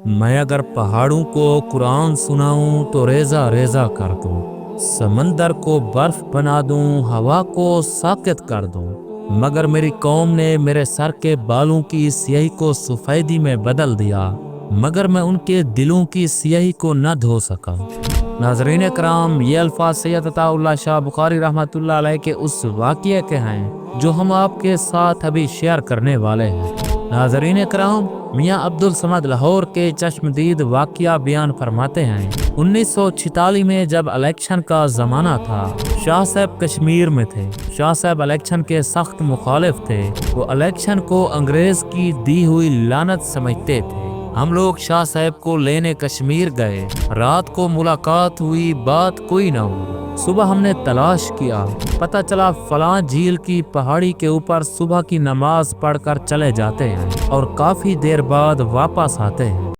میں اگر پہاڑوں کو قرآن سناؤں تو ریزہ ریزہ کر دوں، سمندر کو برف بنا دوں، ہوا کو ساکت کر دوں، مگر میری قوم نے میرے سر کے بالوں کی سیاہی کو سفیدی میں بدل دیا، مگر میں ان کے دلوں کی سیاہی کو نہ دھو سکا۔ ناظرین کرام، یہ الفاظ سید عطا اللہ شاہ بخاری رحمۃ اللہ علیہ کے اس واقعے کے ہیں جو ہم آپ کے ساتھ ابھی شیئر کرنے والے ہیں۔ ناظرین کرام، میاں عبدالصمد لاہور کے چشمدید واقعہ بیان فرماتے ہیں۔ 1946 میں جب الیکشن کا زمانہ تھا، شاہ صاحب کشمیر میں تھے۔ شاہ صاحب الیکشن کے سخت مخالف تھے۔ وہ الیکشن کو انگریز کی دی ہوئی لعنت سمجھتے تھے۔ ہم لوگ شاہ صاحب کو لینے کشمیر گئے۔ رات کو ملاقات ہوئی، بات کوئی نہ ہوئی۔ صبح ہم نے تلاش کیا، پتہ چلا فلاں جھیل کی پہاڑی کے اوپر صبح کی نماز پڑھ کر چلے جاتے ہیں اور کافی دیر بعد واپس آتے ہیں۔